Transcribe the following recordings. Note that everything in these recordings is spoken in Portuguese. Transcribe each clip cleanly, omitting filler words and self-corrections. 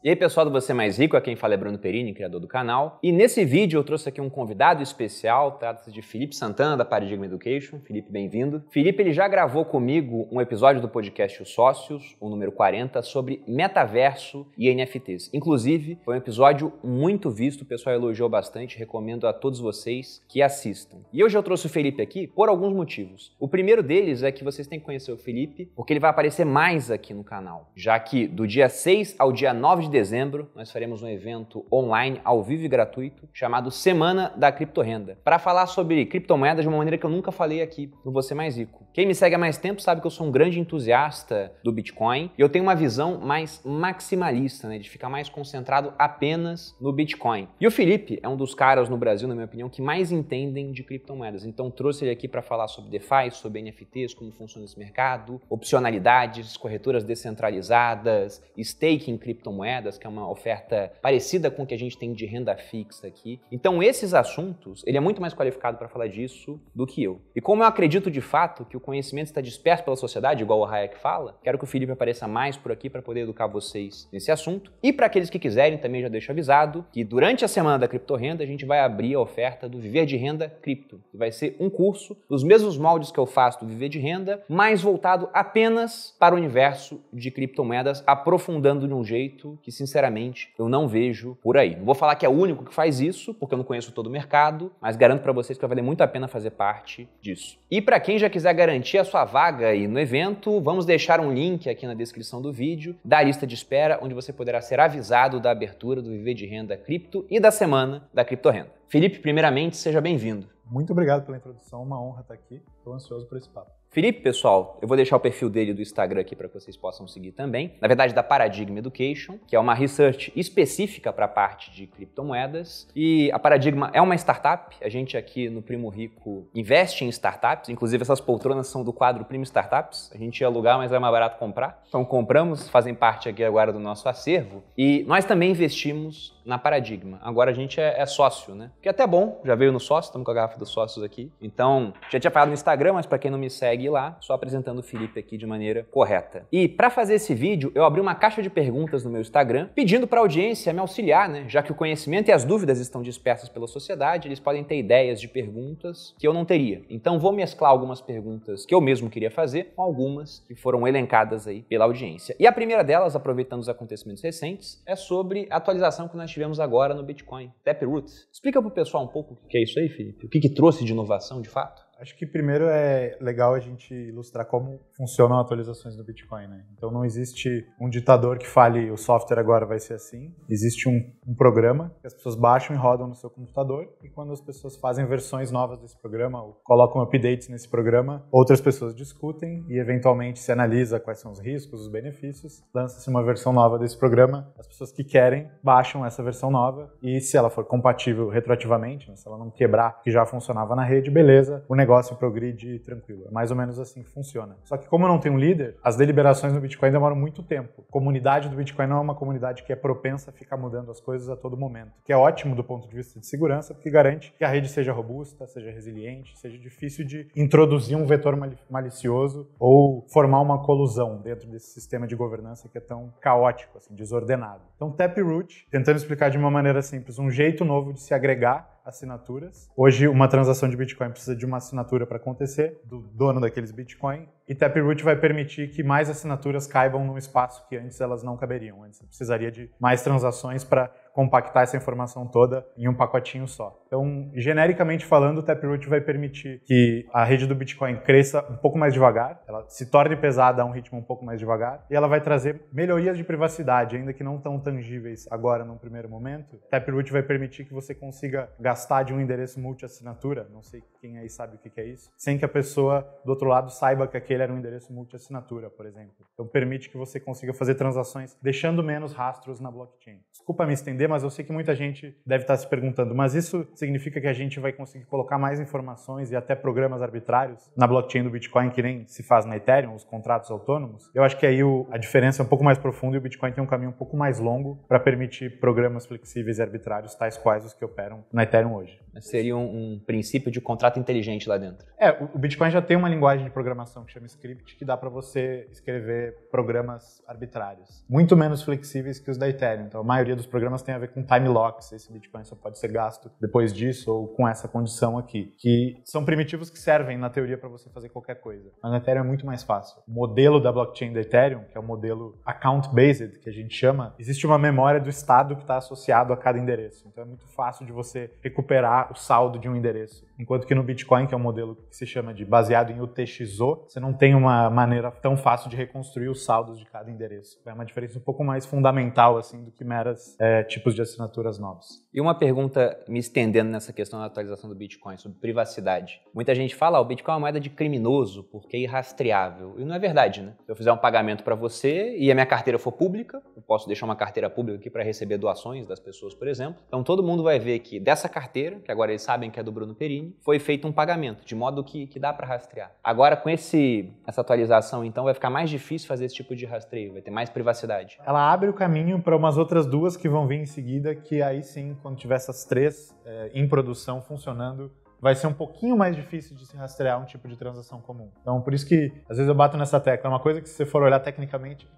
E aí pessoal do Você Mais Rico, aqui quem fala é Bruno Perini, criador do canal. E nesse vídeo eu trouxe aqui um convidado especial, trata-se de Felipe Santana, da Paradigma Education. Felipe, bem-vindo. Felipe, ele já gravou comigo um episódio do podcast Os Sócios, o número 40, sobre metaverso e NFTs. Inclusive, foi um episódio muito visto, o pessoal elogiou bastante, recomendo a todos vocês que assistam. E hoje eu trouxe o Felipe aqui por alguns motivos. O primeiro deles é que vocês têm que conhecer o Felipe, porque ele vai aparecer mais aqui no canal, já que do dia 6 ao dia 9 de dezembro, nós faremos um evento online, ao vivo e gratuito, chamado Semana da Criptorrenda, para falar sobre criptomoedas de uma maneira que eu nunca falei aqui no Você Mais Rico. Quem me segue há mais tempo sabe que eu sou um grande entusiasta do Bitcoin e eu tenho uma visão mais maximalista, de ficar mais concentrado apenas no Bitcoin. E o Felipe é um dos caras no Brasil, na minha opinião, que mais entendem de criptomoedas. Então trouxe ele aqui para falar sobre DeFi, sobre NFTs, como funciona esse mercado, opcionalidades, corretoras descentralizadas, staking em criptomoedas, que é uma oferta parecida com o que a gente tem de renda fixa aqui. Então esses assuntos, ele é muito mais qualificado para falar disso do que eu. E como eu acredito de fato que o conhecimento está disperso pela sociedade, igual o Hayek fala, quero que o Felipe apareça mais por aqui para poder educar vocês nesse assunto. E para aqueles que quiserem, também já deixo avisado que durante a Semana da Criptorrenda a gente vai abrir a oferta do Viver de Renda Cripto, que vai ser um curso dos mesmos moldes que eu faço do Viver de Renda, mas voltado apenas para o universo de criptomoedas, aprofundando de um jeito que, sinceramente, eu não vejo por aí. Não vou falar que é o único que faz isso, porque eu não conheço todo o mercado, mas garanto para vocês que vai valer muito a pena fazer parte disso. E para quem já quiser garantir a sua vaga aí no evento, vamos deixar um link aqui na descrição do vídeo da lista de espera, onde você poderá ser avisado da abertura do Viver de Renda Cripto e da Semana da Criptorrenda. Felipe, primeiramente, seja bem-vindo. Muito obrigado pela introdução, uma honra estar aqui. Estou ansioso por esse papo. Felipe, pessoal, eu vou deixar o perfil dele do Instagram aqui para que vocês possam seguir também. Na verdade, da Paradigma Education, que é uma research específica para a parte de criptomoedas. E a Paradigma é uma startup. A gente aqui no Primo Rico investe em startups. Inclusive, essas poltronas são do quadro Primo Startups. A gente ia alugar, mas é mais barato comprar. Então, compramos, fazem parte aqui agora do nosso acervo. E nós também investimos na Paradigma. Agora a gente é sócio, Que é até bom, já veio no sócio, estamos com a garrafa dos sócios aqui. Então, já tinha falado no Instagram, mas para quem não me segue lá, só apresentando o Felipe aqui de maneira correta. E para fazer esse vídeo, eu abri uma caixa de perguntas no meu Instagram, pedindo para a audiência me auxiliar, Já que o conhecimento e as dúvidas estão dispersas pela sociedade, eles podem ter ideias de perguntas que eu não teria. Então, vou mesclar algumas perguntas que eu mesmo queria fazer com algumas que foram elencadas aí pela audiência. E a primeira delas, aproveitando os acontecimentos recentes, é sobre a atualização que nós tivemos agora no Bitcoin, Taproot. Explica para o pessoal um pouco o que é isso aí, Felipe? O que trouxe de inovação, de fato? Acho que primeiro é legal a gente ilustrar como funcionam atualizações do Bitcoin, Então não existe um ditador que fale o software agora vai ser assim. Existe um programa que as pessoas baixam e rodam no seu computador e quando as pessoas fazem versões novas desse programa ou colocam updates nesse programa, outras pessoas discutem e eventualmente se analisa quais são os riscos, os benefícios, lança-se uma versão nova desse programa, as pessoas que querem baixam essa versão nova e se ela for compatível retroativamente, se ela não quebrar o que já funcionava na rede, beleza, o negócio progride tranquilo. É mais ou menos assim que funciona. Só que como eu não tenho um líder, as deliberações no Bitcoin demoram muito tempo. A comunidade do Bitcoin não é uma comunidade que é propensa a ficar mudando as coisas a todo momento. Que é ótimo do ponto de vista de segurança, porque garante que a rede seja robusta, seja resiliente, seja difícil de introduzir um vetor malicioso ou formar uma colusão dentro desse sistema de governança que é tão caótico, desordenado. Então, Taproot, tentando explicar de uma maneira simples, um jeito novo de se agregar assinaturas. Hoje, uma transação de Bitcoin precisa de uma assinatura para acontecer, do dono daqueles Bitcoin, e Taproot vai permitir que mais assinaturas caibam num espaço que antes elas não caberiam. Antes você precisaria de mais transações para compactar essa informação toda em um pacotinho só. Então, genericamente falando, o Taproot vai permitir que a rede do Bitcoin cresça um pouco mais devagar, ela se torne pesada a um ritmo um pouco mais devagar, e ela vai trazer melhorias de privacidade, ainda que não tão tangíveis agora num primeiro momento. Taproot vai permitir que você consiga gastar de um endereço multi-assinatura, não sei quem aí sabe o que é isso, sem que a pessoa do outro lado saiba que aquele era um endereço multi-assinatura, por exemplo. Então permite que você consiga fazer transações deixando menos rastros na blockchain. Desculpa me estender, mas eu sei que muita gente deve estar se perguntando, mas isso significa que a gente vai conseguir colocar mais informações e até programas arbitrários na blockchain do Bitcoin que nem se faz na Ethereum, os contratos autônomos? Eu acho que aí a diferença é um pouco mais profunda e o Bitcoin tem um caminho um pouco mais longo para permitir programas flexíveis e arbitrários tais quais os que operam na Ethereum hoje. Seria um princípio de contrato inteligente lá dentro. O Bitcoin já tem uma linguagem de programação que chama chama script, que dá para você escrever programas arbitrários. Muito menos flexíveis que os da Ethereum. Então, a maioria dos programas tem a ver com time locks. Esse Bitcoin só pode ser gasto depois disso ou com essa condição aqui. Que são primitivos que servem, na teoria, para você fazer qualquer coisa. Mas na Ethereum é muito mais fácil. O modelo da blockchain da Ethereum, que é o modelo account-based, que a gente chama, existe uma memória do estado que está associado a cada endereço. Então, é muito fácil de você recuperar o saldo de um endereço. Enquanto que no Bitcoin, que é um modelo que se chama de baseado em UTXO, você não tem uma maneira tão fácil de reconstruir os saldos de cada endereço. É uma diferença um pouco mais fundamental assim, do que meras tipos de assinaturas novos. E uma pergunta me estendendo nessa questão da atualização do Bitcoin, sobre privacidade. Muita gente fala, o Bitcoin é uma moeda de criminoso porque é irrastreável. E não é verdade, né? Se eu fizer um pagamento para você e a minha carteira for pública, eu posso deixar uma carteira pública aqui para receber doações das pessoas, por exemplo. Então todo mundo vai ver que dessa carteira, que agora eles sabem que é do Bruno Perini, foi feito um pagamento, de modo que dá para rastrear. Agora, com essa atualização, então, vai ficar mais difícil fazer esse tipo de rastreio, vai ter mais privacidade. Ela abre o caminho para umas outras duas que vão vir em seguida, que aí sim, quando tiver essas três em produção funcionando, vai ser um pouquinho mais difícil de se rastrear um tipo de transação comum. Então, por isso que, às vezes eu bato nessa tecla. É uma coisa que, se você for olhar tecnicamente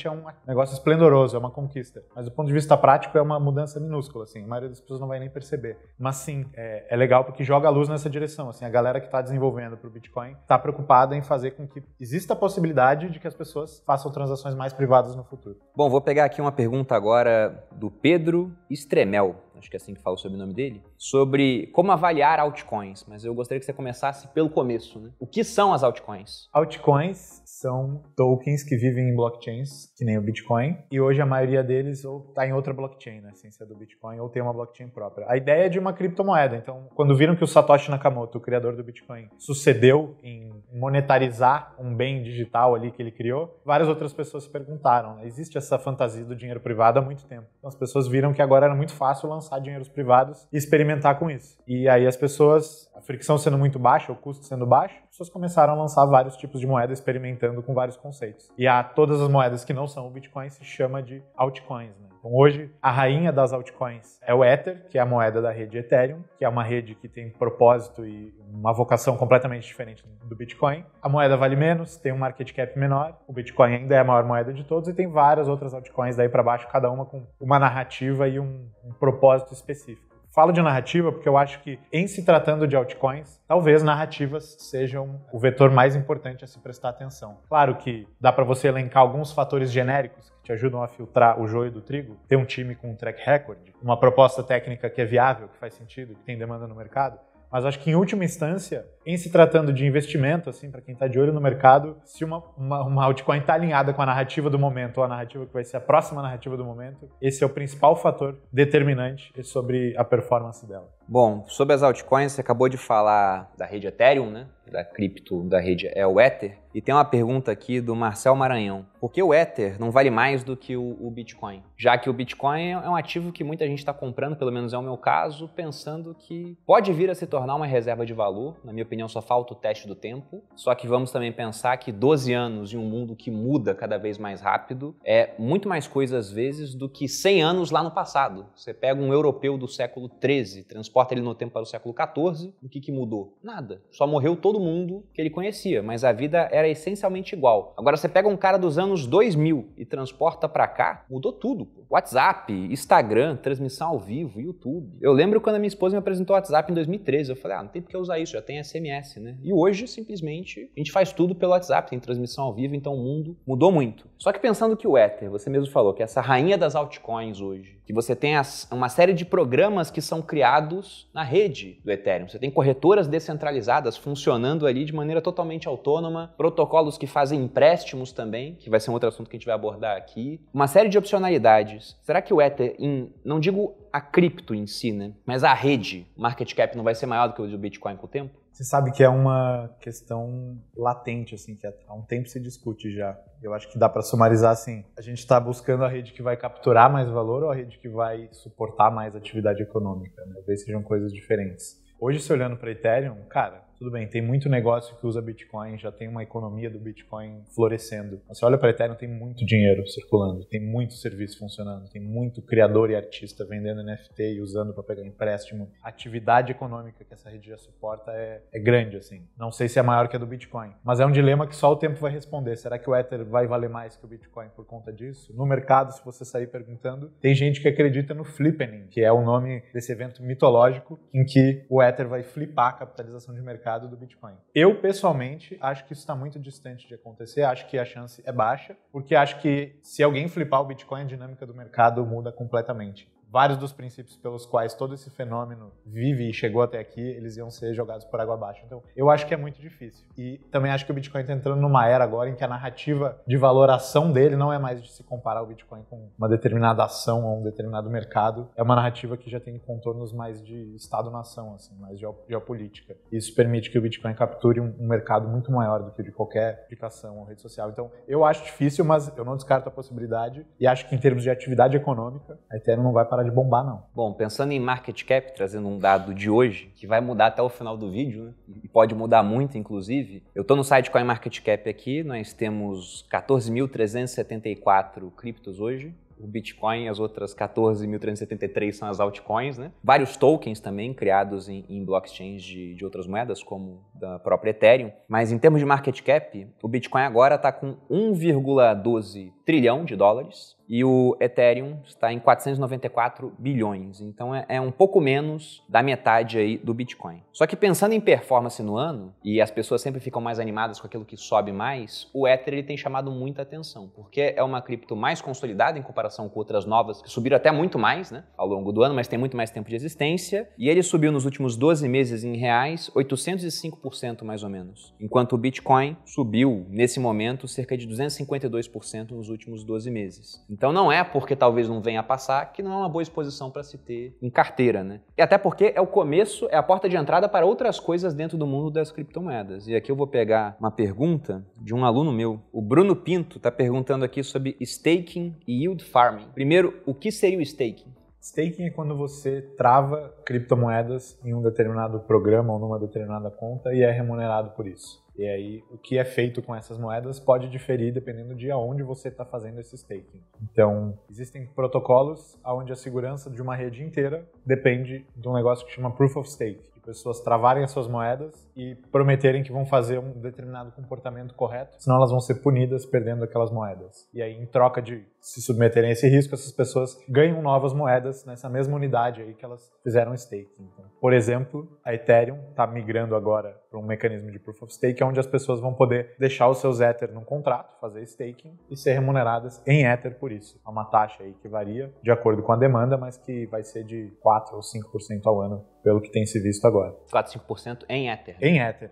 é um negócio esplendoroso, é uma conquista. Mas, do ponto de vista prático, é uma mudança minúscula, assim. A maioria das pessoas não vai nem perceber. Mas, sim, é legal porque joga a luz nessa direção. Assim, a galera que está desenvolvendo para o Bitcoin está preocupada em fazer com que exista a possibilidade de que as pessoas façam transações mais privadas no futuro. Bom, vou pegar aqui uma pergunta agora do Pedro Estremel, acho que é assim que fala o sobrenome dele, sobre como avaliar altcoins, mas eu gostaria que você começasse pelo começo, né? O que são as altcoins? Altcoins são tokens que vivem em blockchains, que nem o Bitcoin, e hoje a maioria deles ou está em outra blockchain, na essência do Bitcoin, ou tem uma blockchain própria. A ideia é de uma criptomoeda, então quando viram que o Satoshi Nakamoto, o criador do Bitcoin, sucedeu em monetarizar um bem digital ali que ele criou, várias outras pessoas se perguntaram, né? Existe essa fantasia do dinheiro privado há muito tempo. Então as pessoas viram que agora era muito fácil lançar dinheiros privados e experimentar com isso. E aí as pessoas, a fricção sendo muito baixa, o custo sendo baixo, as pessoas começaram a lançar vários tipos de moeda experimentando com vários conceitos. E todas as moedas que não são o Bitcoin se chama de altcoins, né? Então hoje a rainha das altcoins é o Ether, que é a moeda da rede Ethereum, que é uma rede que tem propósito e uma vocação completamente diferente do Bitcoin. A moeda vale menos, tem um market cap menor, o Bitcoin ainda é a maior moeda de todos e tem várias outras altcoins daí para baixo, cada uma com uma narrativa e um propósito específico. Falo de narrativa porque eu acho que, em se tratando de altcoins, talvez narrativas sejam o vetor mais importante a se prestar atenção. Claro que dá para você elencar alguns fatores genéricos que te ajudam a filtrar o joio do trigo, ter um time com um track record, uma proposta técnica que é viável, que faz sentido, que tem demanda no mercado. Mas acho que, em última instância, em se tratando de investimento, assim, para quem está de olho no mercado, se uma altcoin está alinhada com a narrativa do momento ou a narrativa que vai ser a próxima narrativa do momento, esse é o principal fator determinante sobre a performance dela. Bom, sobre as altcoins, você acabou de falar da rede Ethereum, né? Da cripto da rede é o Ether. E tem uma pergunta aqui do Marcel Maranhão. Por que o Ether não vale mais do que o Bitcoin? Já que o Bitcoin é um ativo que muita gente está comprando, pelo menos é o meu caso, pensando que pode vir a se tornar uma reserva de valor. Na minha opinião, só falta o teste do tempo. Só que vamos também pensar que 12 anos em um mundo que muda cada vez mais rápido é muito mais coisa, às vezes, do que 100 anos lá no passado. Você pega um europeu do século XIII, transporta ele no tempo para o século XIV, o que mudou? Nada. Só morreu todo mundo que ele conhecia, mas a vida era essencialmente igual. Agora você pega um cara dos anos 2000 e transporta pra cá, mudou tudo. Pô. WhatsApp, Instagram, transmissão ao vivo, YouTube. Eu lembro quando a minha esposa me apresentou o WhatsApp em 2013, eu falei, não tem por que usar isso, já tem SMS, né? E hoje, simplesmente, a gente faz tudo pelo WhatsApp, tem transmissão ao vivo, então o mundo mudou muito. Só que pensando que o Ether, você mesmo falou, que é essa rainha das altcoins hoje, que você tem uma série de programas que são criados na rede do Ethereum. Você tem corretoras descentralizadas funcionando ali de maneira totalmente autônoma, protocolos que fazem empréstimos também, que vai ser um outro assunto que a gente vai abordar aqui. Uma série de opcionalidades. Será que o Ether, não digo a cripto em si, né, mas a rede, market cap não vai ser maior do que o do Bitcoin com o tempo? Você sabe que é uma questão latente, assim, que há um tempo se discute já. Eu acho que dá para sumarizar assim, a gente está buscando a rede que vai capturar mais valor ou a rede que vai suportar mais atividade econômica, né? Talvez sejam coisas diferentes. Hoje, se olhando para Ethereum, cara, tudo bem, tem muito negócio que usa Bitcoin, já tem uma economia do Bitcoin florescendo. Você olha para Ethereum, tem muito dinheiro circulando, tem muito serviço funcionando, tem muito criador e artista vendendo NFT e usando para pegar empréstimo. A atividade econômica que essa rede já suporta é grande, assim. Não sei se é maior que a do Bitcoin, mas é um dilema que só o tempo vai responder. Será que o Ether vai valer mais que o Bitcoin por conta disso? No mercado, se você sair perguntando, tem gente que acredita no flippening, que é o nome desse evento mitológico em que o Ether vai flipar a capitalização de mercado do Bitcoin. Eu, pessoalmente, acho que isso está muito distante de acontecer, acho que a chance é baixa, porque acho que se alguém flipar o Bitcoin, a dinâmica do mercado muda completamente. Vários dos princípios pelos quais todo esse fenômeno vive e chegou até aqui, eles iam ser jogados por água abaixo. Então, eu acho que é muito difícil. E também acho que o Bitcoin está entrando numa era agora em que a narrativa de valoração dele não é mais de se comparar o Bitcoin com uma determinada ação ou um determinado mercado. É uma narrativa que já tem contornos mais de Estado-nação, assim, mais geopolítica. Isso permite que o Bitcoin capture um mercado muito maior do que o de qualquer aplicação ou rede social. Então, eu acho difícil, mas eu não descarto a possibilidade. E acho que em termos de atividade econômica, a Ethereum não vai parar de bombar, não. Bom, pensando em market cap, trazendo um dado de hoje, que vai mudar até o final do vídeo, né? E pode mudar muito, inclusive. Eu estou no site CoinMarketCap aqui, nós temos 14.374 criptos hoje. O Bitcoin e as outras 14.373 são as altcoins, né? Vários tokens também criados em blockchains de outras moedas, como da própria Ethereum. Mas em termos de market cap, o Bitcoin agora está com 1,12 trilhão de dólares. E o Ethereum está em 494 bilhões. Então é um pouco menos da metade aí do Bitcoin. Só que pensando em performance no ano, e as pessoas sempre ficam mais animadas com aquilo que sobe mais, o Ether ele tem chamado muita atenção, porque é uma cripto mais consolidada em comparação com outras novas, que subiram até muito mais, né, ao longo do ano, mas tem muito mais tempo de existência. E ele subiu nos últimos 12 meses em reais 805% mais ou menos. Enquanto o Bitcoin subiu, nesse momento, cerca de 252% nos últimos 12 meses. Então não é porque talvez não venha a passar que não é uma boa exposição para se ter em carteira, né? E até porque é o começo, é a porta de entrada para outras coisas dentro do mundo das criptomoedas. E aqui eu vou pegar uma pergunta de um aluno meu. O Bruno Pinto está perguntando aqui sobre staking e yield farming. Primeiro, o que seria o staking? Staking é quando você trava criptomoedas em um determinado programa ou numa determinada conta e é remunerado por isso. E aí, o que é feito com essas moedas pode diferir dependendo de aonde você está fazendo esse staking. Então, existem protocolos onde a segurança de uma rede inteira depende de um negócio que chama Proof of Stake. De pessoas travarem as suas moedas e prometerem que vão fazer um determinado comportamento correto, senão elas vão ser punidas perdendo aquelas moedas. E aí, em troca de se submeterem a esse risco, essas pessoas ganham novas moedas nessa mesma unidade aí que elas fizeram staking. Então, por exemplo, a Ethereum está migrando agora para um mecanismo de Proof of Stake, onde as pessoas vão poder deixar os seus Ether num contrato, fazer staking e ser remuneradas em Ether por isso. É uma taxa aí que varia de acordo com a demanda, mas que vai ser de 4 ou 5% ao ano, pelo que tem se visto agora. 4, 5% em Ether. Em Ether.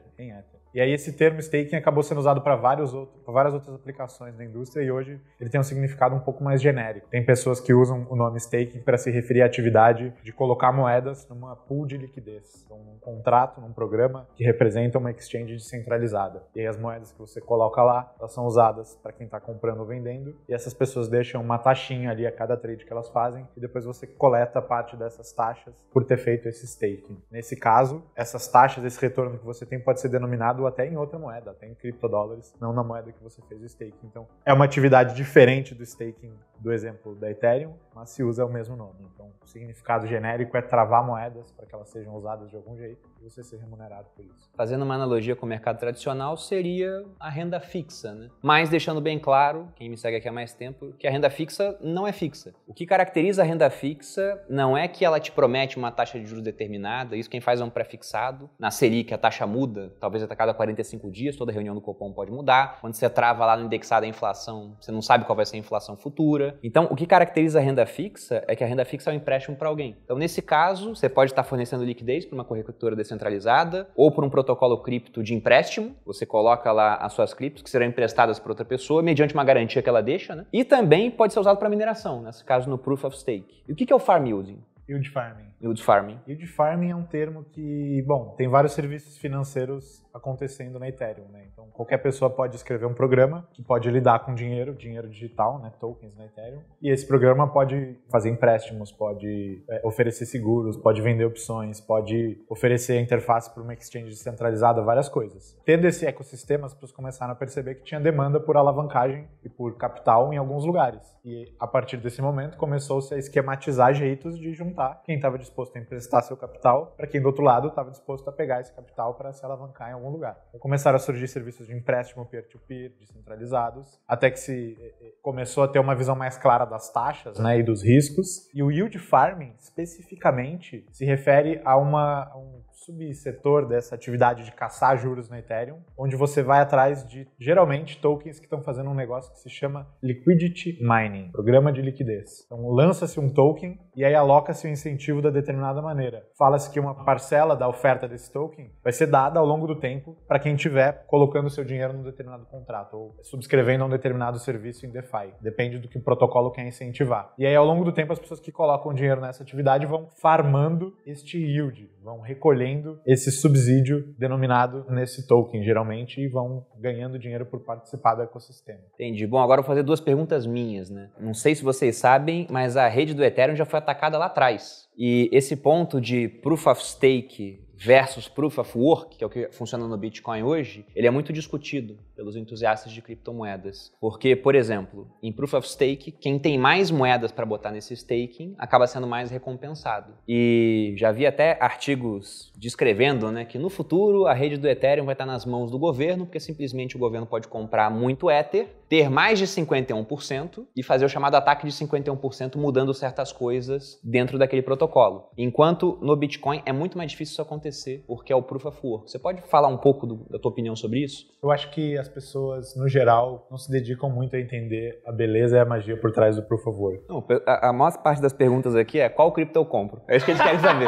E aí esse termo staking acabou sendo usado para várias outras aplicações da indústria e hoje ele tem um significado um pouco mais genérico. Tem pessoas que usam o nome staking para se referir à atividade de colocar moedas numa pool de liquidez. Então, num contrato, num programa que representa uma exchange descentralizada. E aí as moedas que você coloca lá, elas são usadas para quem está comprando ou vendendo e essas pessoas deixam uma taxinha ali a cada trade que elas fazem e depois você coleta parte dessas taxas por ter feito esse staking. Nesse caso, essas taxas, esse retorno que você tem pode ser denominado até em outra moeda, até em criptodólares, não na moeda que você fez o staking. Então, é uma atividade diferente do staking do exemplo da Ethereum, mas se usa o mesmo nome. Então, o significado genérico é travar moedas para que elas sejam usadas de algum jeito e você ser remunerado por isso. Fazendo uma analogia com o mercado tradicional, seria a renda fixa, né? Mas deixando bem claro, quem me segue aqui há mais tempo, que a renda fixa não é fixa. O que caracteriza a renda fixa não é que ela te promete uma taxa de juros determinada, isso quem faz é um pré-fixado. Na Selic a taxa muda, talvez a cada 45 dias, toda reunião do Copom pode mudar. Quando você trava lá no indexado a inflação, você não sabe qual vai ser a inflação futura. Então, o que caracteriza a renda fixa é que a renda fixa é um empréstimo para alguém. Então, nesse caso, você pode estar fornecendo liquidez para uma corretora descentralizada ou por um protocolo cripto de empréstimo. Você coloca lá as suas criptos que serão emprestadas para outra pessoa mediante uma garantia que ela deixa, né? E também pode ser usado para mineração, nesse caso no Proof of Stake. E o que é o farm yielding? Yield farming. Yield farming. Yield farming é um termo que, bom, tem vários serviços financeiros acontecendo na Ethereum, né? Então, qualquer pessoa pode escrever um programa que pode lidar com dinheiro digital, né? Tokens na Ethereum. E esse programa pode fazer empréstimos, pode oferecer seguros, pode vender opções, pode oferecer a interface para uma exchange descentralizada, várias coisas. Tendo esse ecossistema, as pessoas começaram a perceber que tinha demanda por alavancagem e por capital em alguns lugares. E a partir desse momento começou-se a esquematizar jeitos de juntar quem estava disposto a emprestar seu capital para quem do outro lado estava disposto a pegar esse capital para se alavancar em algum lugar. Então começaram a surgir serviços de empréstimo peer-to-peer, descentralizados, até que se começou a ter uma visão mais clara das taxas, né, e dos riscos. E o yield farming, especificamente, se refere a um subsetor dessa atividade de caçar juros na Ethereum, onde você vai atrás de, geralmente, tokens que estão fazendo um negócio que se chama Liquidity Mining, programa de liquidez. Então, lança-se um token e aí aloca-se o incentivo da determinada maneira. Fala-se que uma parcela da oferta desse token vai ser dada ao longo do tempo para quem estiver colocando seu dinheiro num determinado contrato ou subscrevendo a um determinado serviço em DeFi. Depende do que o protocolo quer incentivar. E aí, ao longo do tempo, as pessoas que colocam dinheiro nessa atividade vão farmando este yield, vão recolhendo esse subsídio denominado nesse token, geralmente, e vão ganhando dinheiro por participar do ecossistema. Entendi. Bom, agora eu vou fazer duas perguntas minhas, né? Não sei se vocês sabem, mas a rede do Ethereum já foi atacada lá atrás. E esse ponto de Proof of Stake versus Proof of Work, que é o que funciona no Bitcoin hoje, ele é muito discutido pelos entusiastas de criptomoedas. Porque, por exemplo, em Proof of Stake, quem tem mais moedas para botar nesse staking acaba sendo mais recompensado. E já vi até artigos descrevendo, né, que no futuro a rede do Ethereum vai estar nas mãos do governo, porque simplesmente o governo pode comprar muito Ether, ter mais de 51% e fazer o chamado ataque de 51%, mudando certas coisas dentro daquele protocolo. Enquanto no Bitcoin é muito mais difícil isso acontecer, porque é o Proof of Work. Você pode falar um pouco da tua opinião sobre isso? Eu acho que as pessoas, no geral, não se dedicam muito a entender a beleza e a magia por trás do Proof of Work. Não, a maior parte das perguntas aqui é qual cripto eu compro? É isso que eles querem saber.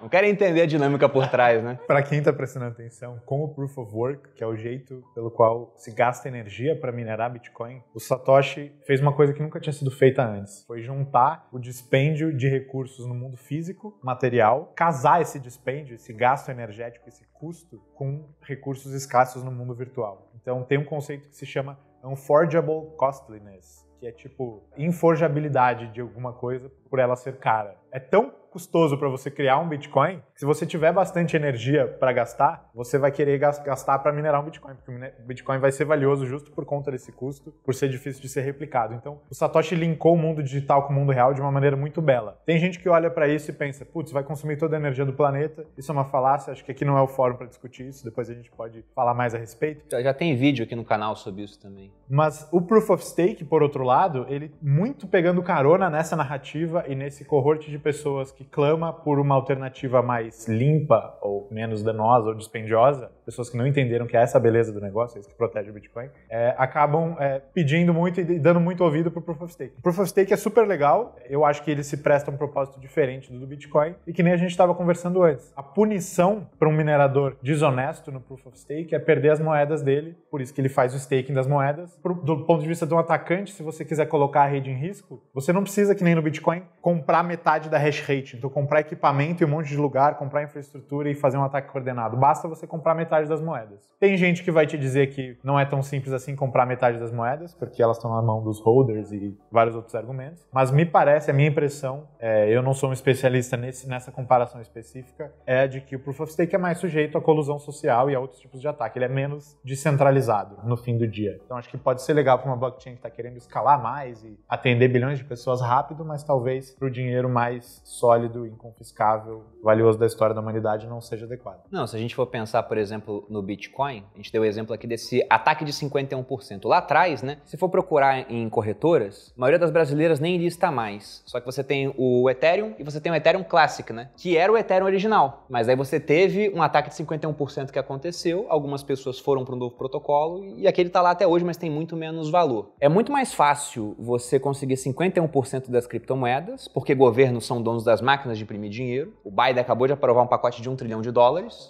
Não querem entender a dinâmica por trás, né? Para quem está prestando atenção, com o Proof of Work, que é o jeito pelo qual se gasta energia para minerar Bitcoin, o Satoshi fez uma coisa que nunca tinha sido feita antes. Foi juntar o dispêndio de recursos no mundo físico, material, casar esse dispêndio, esse gasto energético, esse custo, com recursos escassos no mundo virtual. Então tem um conceito que se chama Unforgeable Costliness, que é tipo inforjabilidade de alguma coisa por ela ser cara. É tão custoso para você criar um Bitcoin que se você tiver bastante energia para gastar, você vai querer gastar para minerar um Bitcoin, porque o Bitcoin vai ser valioso justo por conta desse custo, por ser difícil de ser replicado. Então, o Satoshi linkou o mundo digital com o mundo real de uma maneira muito bela. Tem gente que olha para isso e pensa, putz, vai consumir toda a energia do planeta, isso é uma falácia, acho que aqui não é o fórum para discutir isso, depois a gente pode falar mais a respeito. Já tem vídeo aqui no canal sobre isso também. Mas o Proof of Stake, por outro lado, ele muito pegando carona nessa narrativa e nesse cohort de pessoas que clama por uma alternativa mais limpa ou menos danosa ou dispendiosa, pessoas que não entenderam que é essa a beleza do negócio, é isso que protege o Bitcoin, acabam pedindo muito e dando muito ouvido pro Proof of Stake. O Proof of Stake é super legal, eu acho que ele se presta a um propósito diferente do Bitcoin e que nem a gente estava conversando antes. A punição para um minerador desonesto no Proof of Stake é perder as moedas dele, por isso que ele faz o staking das moedas. Do ponto de vista de um atacante, se você quiser colocar a rede em risco, você não precisa, que nem no Bitcoin, comprar metade da hash rate. Então, comprar equipamento em um monte de lugar, comprar infraestrutura e fazer um ataque coordenado. Basta você comprar metade das moedas. Tem gente que vai te dizer que não é tão simples assim comprar metade das moedas, porque elas estão na mão dos holders e vários outros argumentos. Mas me parece, a minha impressão, eu não sou um especialista nessa comparação específica, é de que o Proof of Stake é mais sujeito à colusão social e a outros tipos de ataque. Ele é menos descentralizado no fim do dia. Então, acho que pode ser legal para uma blockchain que está querendo escalar mais e atender bilhões de pessoas rápido, mas talvez para o dinheiro mais sólido, inconfiscável, valioso da história da humanidade não seja adequado. Não, se a gente for pensar, por exemplo, no Bitcoin, a gente deu o exemplo aqui desse ataque de 51%. Lá atrás, né, se for procurar em corretoras, a maioria das brasileiras nem lista mais. Só que você tem o Ethereum e você tem o Ethereum Classic, né, que era o Ethereum original. Mas aí você teve um ataque de 51% que aconteceu, algumas pessoas foram para um novo protocolo e aquele está lá até hoje, mas tem muito menos valor. É muito mais fácil você conseguir 51% das criptomoedas, porque governos são donos das máquinas de imprimir dinheiro. O Biden acabou de aprovar um pacote de $1 trilhão.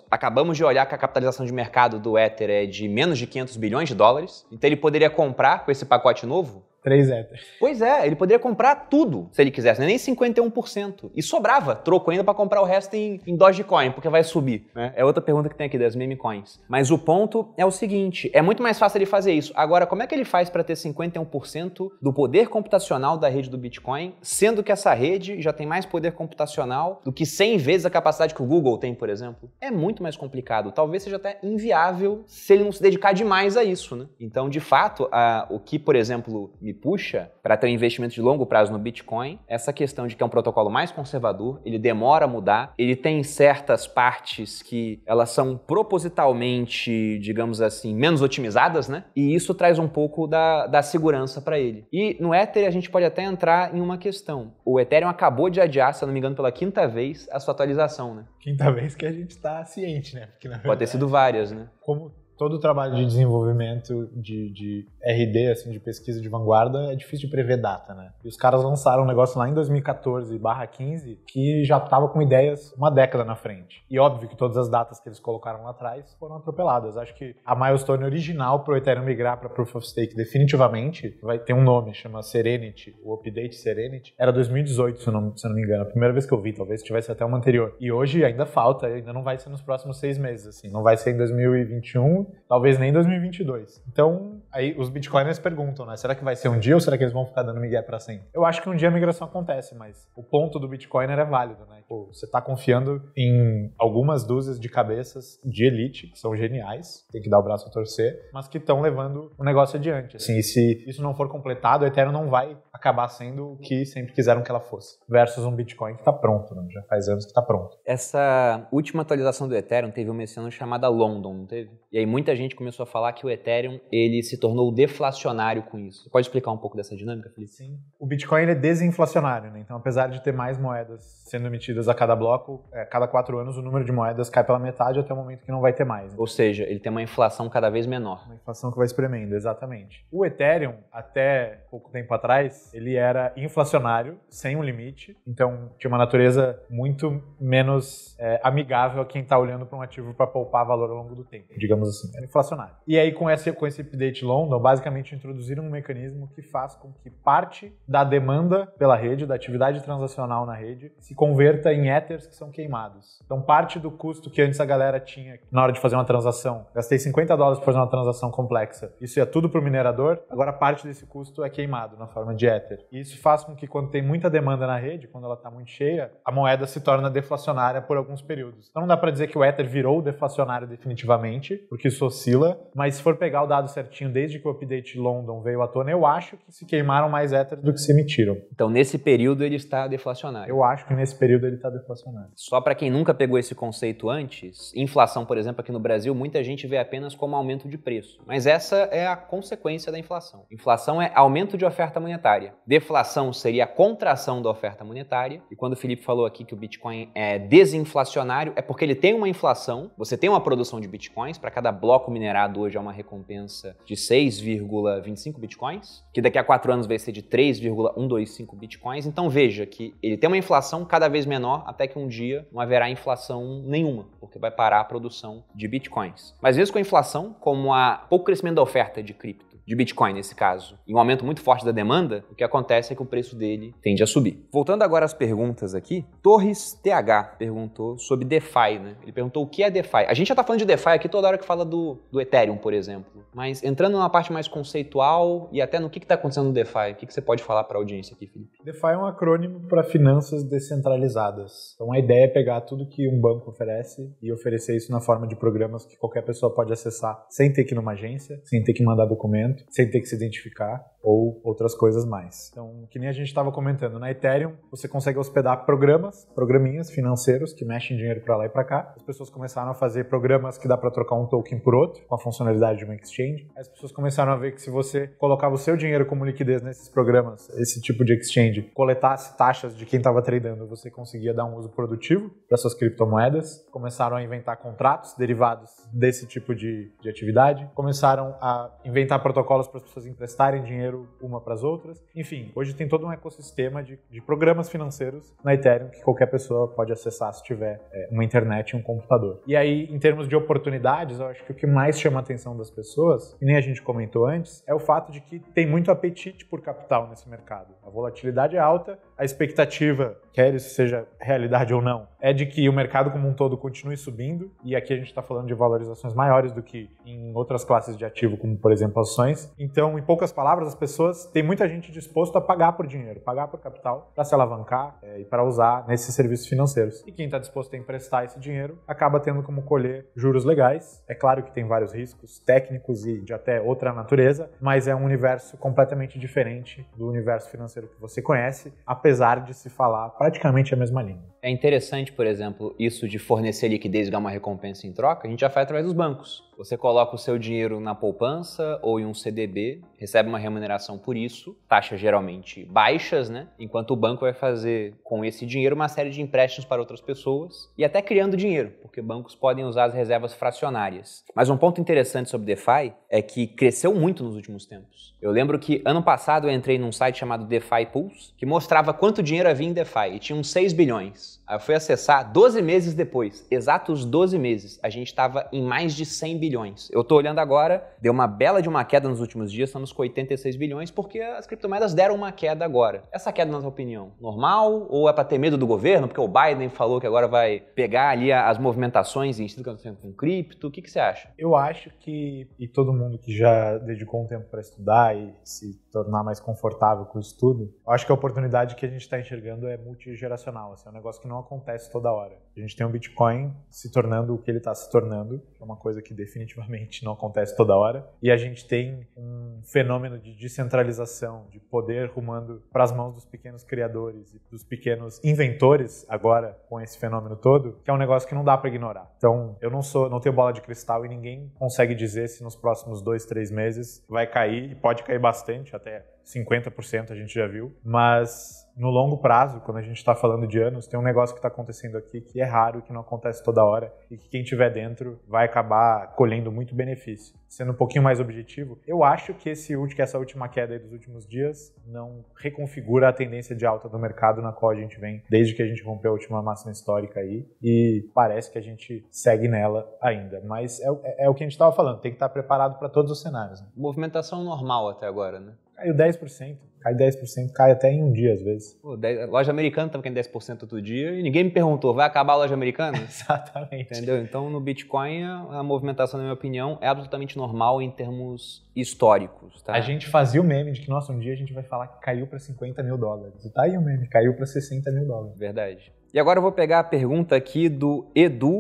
Acabamos de olhar que a capitalização de mercado do Ether é de menos de $500 bilhões. Então ele poderia comprar com esse pacote novo 3 Ether. Pois é, ele poderia comprar tudo, se ele quisesse, nem 51%. E sobrava troco ainda para comprar o resto em Dogecoin, porque vai subir, né? É outra pergunta que tem aqui das meme coins. Mas o ponto é o seguinte, é muito mais fácil ele fazer isso. Agora, como é que ele faz para ter 51% do poder computacional da rede do Bitcoin, sendo que essa rede já tem mais poder computacional do que 100 vezes a capacidade que o Google tem, por exemplo? É muito mais complicado. Talvez seja até inviável se ele não se dedicar demais a isso, né? Então, de fato, o que, por exemplo, me puxa para ter um investimento de longo prazo no Bitcoin, essa questão de que é um protocolo mais conservador, ele demora a mudar, ele tem certas partes que elas são propositalmente, digamos assim, menos otimizadas, né? E isso traz um pouco da segurança para ele. E no Ether a gente pode até entrar em uma questão. O Ethereum acabou de adiar, se eu não me engano, pela 5ª vez a sua atualização, né? 5ª vez que a gente tá ciente, né? Porque, na verdade, pode ter sido várias, né? Como todo o trabalho de desenvolvimento de R&D, assim, de pesquisa de vanguarda, é difícil de prever data, né? E os caras lançaram um negócio lá em 2014/15 que já tava com ideias uma década na frente. E óbvio que todas as datas que eles colocaram lá atrás foram atropeladas. Acho que a milestone original pro Ethereum migrar para Proof of Stake definitivamente vai ter um nome, chama Serenity, o update Serenity, era 2018, se eu não me engano. A primeira vez que eu vi, talvez tivesse até uma anterior. E hoje ainda falta, ainda não vai ser nos próximos 6 meses, assim. Não vai ser em 2021, talvez nem em 2022. Então, aí os bitcoiners perguntam, né? Será que vai ser um dia ou será que eles vão ficar dando migué pra sempre? Eu acho que um dia a migração acontece, mas o ponto do bitcoiner é válido, né? Pô, você tá confiando em algumas dúzias de cabeças de elite, que são geniais, tem que dar o braço a torcer, mas que estão levando o negócio adiante. Assim, e se isso não for completado, o Ethereum não vai acabar sendo o que sempre quiseram que ela fosse. Versus um Bitcoin que tá pronto, né? Já faz anos que tá pronto. Essa última atualização do Ethereum teve uma esse ano chamada London, não teve? E aí muita gente começou a falar que o Ethereum, ele se tornou deflacionário com isso. Você pode explicar um pouco dessa dinâmica, Felipe? Sim. O Bitcoin ele é desinflacionário, né? Então, apesar de ter mais moedas sendo emitidas a cada bloco, a cada 4 anos o número de moedas cai pela metade até o momento que não vai ter mais. Né? Ou seja, ele tem uma inflação cada vez menor. Uma inflação que vai espremendo, exatamente. O Ethereum, até pouco tempo atrás, ele era inflacionário, sem um limite. Então, tinha uma natureza muito menos amigável a quem está olhando para um ativo para poupar valor ao longo do tempo, digamos assim. Era inflacionário. E aí, com esse update London, basicamente introduziram um mecanismo que faz com que parte da demanda pela rede, da atividade transacional na rede, se converta em Ethers que são queimados. Então, parte do custo que antes a galera tinha na hora de fazer uma transação, gastei $50 para fazer uma transação complexa, isso ia tudo para o minerador, agora parte desse custo é queimado na forma de Ether. E isso faz com que quando tem muita demanda na rede, quando ela está muito cheia, a moeda se torna deflacionária por alguns períodos. Então não dá para dizer que o Ether virou deflacionário definitivamente, porque isso oscila, mas se for pegar o dado certinho desde que o update London veio à tona, eu acho que se queimaram mais Ethers do que se emitiram. Então nesse período ele está deflacionário. Eu acho que nesse período ele está deflacionário. Só para quem nunca pegou esse conceito antes, inflação, por exemplo, aqui no Brasil, muita gente vê apenas como aumento de preço. Mas essa é a consequência da inflação. Inflação é aumento de oferta monetária. Deflação seria a contração da oferta monetária. E quando o Felipe falou aqui que o Bitcoin é desinflacionário, é porque ele tem uma inflação, você tem uma produção de Bitcoins, para cada bloco minerado hoje é uma recompensa de 6,25 Bitcoins, que daqui a 4 anos vai ser de 3,125 Bitcoins. Então veja que ele tem uma inflação cada vez menor, até que um dia não haverá inflação nenhuma, porque vai parar a produção de Bitcoins. Mas mesmo com a inflação, como há pouco crescimento da oferta de cripto, de Bitcoin nesse caso, e um aumento muito forte da demanda, o que acontece é que o preço dele tende a subir. Voltando agora às perguntas aqui, Torres TH perguntou sobre DeFi, né? Ele perguntou o que é DeFi. A gente já tá falando de DeFi aqui toda hora que fala do Ethereum, por exemplo, mas entrando numa parte mais conceitual e até no que tá acontecendo no DeFi, o que você pode falar para a audiência aqui, Felipe? DeFi é um acrônimo para finanças descentralizadas. Então a ideia é pegar tudo que um banco oferece e oferecer isso na forma de programas que qualquer pessoa pode acessar sem ter que ir numa agência, sem ter que mandar documento, sem ter que se identificar ou outras coisas mais. Então, que nem a gente estava comentando, na Ethereum você consegue hospedar programinhas financeiros que mexem dinheiro para lá e para cá. As pessoas começaram a fazer programas que dá para trocar um token por outro, com a funcionalidade de uma exchange. As pessoas começaram a ver que se você colocava o seu dinheiro como liquidez nesses programas, esse tipo de exchange, coletasse taxas de quem estava tradando, você conseguia dar um uso produtivo para suas criptomoedas. Começaram a inventar contratos derivados desse tipo de atividade. Começaram a inventar protocolos protocolos para as pessoas emprestarem dinheiro uma para as outras. Enfim, hoje tem todo um ecossistema de programas financeiros na Ethereum que qualquer pessoa pode acessar se tiver uma internet e um computador. E aí, em termos de oportunidades, eu acho que o que mais chama a atenção das pessoas, e nem a gente comentou antes, é o fato de que tem muito apetite por capital nesse mercado. A volatilidade é alta, a expectativa, quer isso seja realidade ou não, é de que o mercado como um todo continue subindo, e aqui a gente está falando de valorizações maiores do que em outras classes de ativo, como por exemplo ações. Então, em poucas palavras, as pessoas, tem muita gente disposto a pagar por dinheiro, pagar por capital, para se alavancar e para usar nesses serviços financeiros. E quem está disposto a emprestar esse dinheiro acaba tendo como colher juros legais. É claro que tem vários riscos técnicos e de até outra natureza, mas é um universo completamente diferente do universo financeiro que você conhece, apesar de se falar praticamente a mesma língua. É interessante, por exemplo, isso de fornecer liquidez e ganhar uma recompensa em troca, a gente já faz através dos bancos. Você coloca o seu dinheiro na poupança ou em um CDB, recebe uma remuneração por isso, taxas geralmente baixas, né? Enquanto o banco vai fazer com esse dinheiro uma série de empréstimos para outras pessoas e até criando dinheiro, porque bancos podem usar as reservas fracionárias. Mas um ponto interessante sobre DeFi é que cresceu muito nos últimos tempos. Eu lembro que ano passado eu entrei num site chamado DeFi Pulse, que mostrava quanto dinheiro havia em DeFi e tinha uns 6 bilhões. Aí eu fui acessar 12 meses depois, exatos 12 meses, a gente estava em mais de 100 bilhões. Eu tô olhando agora, deu uma bela de uma queda nos últimos dias, estamos com 86 bilhões, porque as criptomoedas deram uma queda agora. Essa queda, na sua opinião, normal ou é para ter medo do governo? Porque o Biden falou que agora vai pegar ali as movimentações em tudo que com cripto. O que você acha? Eu acho que, e todo mundo que já dedicou um tempo para estudar e se tornar mais confortável com o estudo, eu acho que a oportunidade que a gente está enxergando é multigeracional, assim, é um negócio que não acontece toda hora. A gente tem um Bitcoin se tornando o que ele está se tornando, que é uma coisa que definitivamente não acontece toda hora, e a gente tem um fenômeno de descentralização, de poder rumando para as mãos dos pequenos criadores e dos pequenos inventores agora com esse fenômeno todo, que é um negócio que não dá para ignorar. Então, eu não tenho bola de cristal e ninguém consegue dizer se nos próximos 2, 3 meses vai cair, e pode cair bastante, até 50% a gente já viu, mas no longo prazo, quando a gente está falando de anos, tem um negócio que está acontecendo aqui que é raro, que não acontece toda hora e que quem estiver dentro vai acabar colhendo muito benefício. Sendo um pouquinho mais objetivo, eu acho que essa última queda aí dos últimos dias não reconfigura a tendência de alta do mercado na qual a gente vem desde que a gente rompeu a última máxima histórica aí, e parece que a gente segue nela ainda. Mas é o que a gente estava falando, tem que estar preparado para todos os cenários. Né? Movimentação normal até agora, né? Caiu 10%. Cai 10%, cai até em um dia, às vezes. Pô, loja americana estava caindo 10% todo dia e ninguém me perguntou, vai acabar a loja americana? Exatamente. Entendeu? Então, no Bitcoin, a movimentação, na minha opinião, é absolutamente normal em termos históricos. Tá? A gente fazia o meme de que, nossa, um dia a gente vai falar que caiu para $50 mil. E tá aí o meme, caiu para $60 mil. Verdade. E agora eu vou pegar a pergunta aqui do edu.fnts.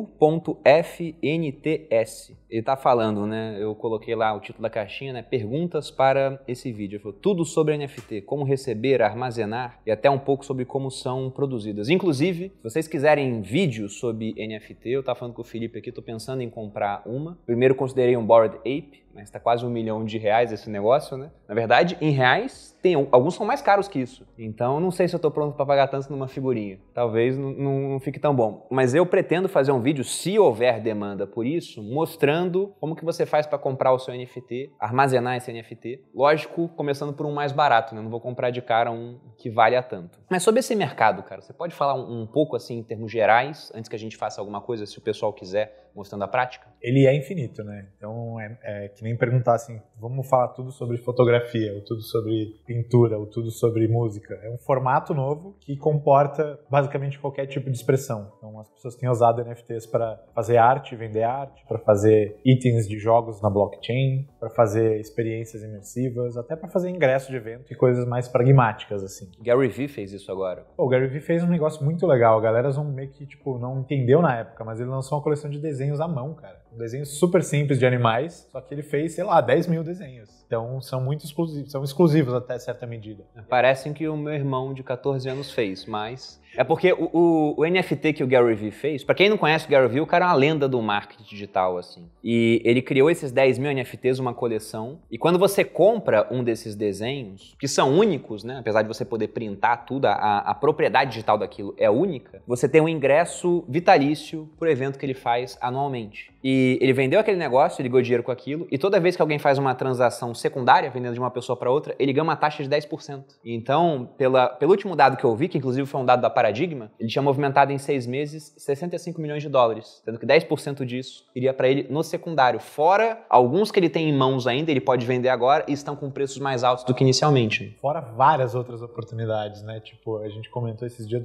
Ele tá falando, né? Eu coloquei lá o título da caixinha, né? Perguntas para esse vídeo. Ele falou tudo sobre NFT, como receber, armazenar e até um pouco sobre como são produzidas. Inclusive, se vocês quiserem vídeos sobre NFT, eu tava falando com o Felipe aqui, tô pensando em comprar uma. Primeiro considerei um Bored Ape, mas tá quase R$1 milhão esse negócio, né? Na verdade, em reais, alguns são mais caros que isso. Então, não sei se eu tô pronto para pagar tanto numa figurinha. Talvez não fique tão bom. Mas eu pretendo fazer um vídeo, se houver demanda por isso, mostrando como que você faz para comprar o seu NFT, armazenar esse NFT. Lógico, começando por um mais barato, né? Não vou comprar de cara um que valha tanto. Mas sobre esse mercado, cara, você pode falar um pouco assim em termos gerais, antes que a gente faça alguma coisa, se o pessoal quiser, mostrando a prática? Ele é infinito, né? Então, é que nem perguntar assim, vamos falar tudo sobre fotografia, ou tudo sobre pintura, ou tudo sobre música. É um formato novo que comporta basicamente qualquer tipo de expressão. Então, as pessoas têm usado NFTs para fazer arte, vender arte, para fazer itens de jogos na blockchain, para fazer experiências imersivas, até para fazer ingresso de evento e coisas mais pragmáticas, assim. Gary Vee fez isso agora. O Gary Vee fez um negócio muito legal. A galera meio que, não entendeu na época, mas ele lançou uma coleção de desenhos à mão, cara. Um desenho super simples de animais, só que ele fez, 10 mil desenhos. Então, são muito exclusivos, são exclusivos até certa medida. Parecem que o meu irmão de 14 anos fez, mas É porque o NFT que o Gary Vee fez, pra quem não conhece o Gary Vee, o cara é uma lenda do marketing digital, assim. E ele criou esses 10 mil NFTs, uma coleção. E quando você compra um desses desenhos, que são únicos, né? Apesar de você poder printar tudo, a propriedade digital daquilo é única, você tem um ingresso vitalício pro evento que ele faz anualmente. E ele vendeu aquele negócio, ele ganhou dinheiro com aquilo, e toda vez que alguém faz uma transação secundária, vendendo de uma pessoa para outra, ele ganha uma taxa de 10%. Então, pelo último dado que eu vi, que inclusive foi um dado da Paradigma, ele tinha movimentado em 6 meses 65 milhões de dólares, sendo que 10% disso iria para ele no secundário. Fora alguns que ele tem em mãos ainda, ele pode vender agora e estão com preços mais altos do que inicialmente. Fora várias outras oportunidades, né? Tipo, a gente comentou esses dias,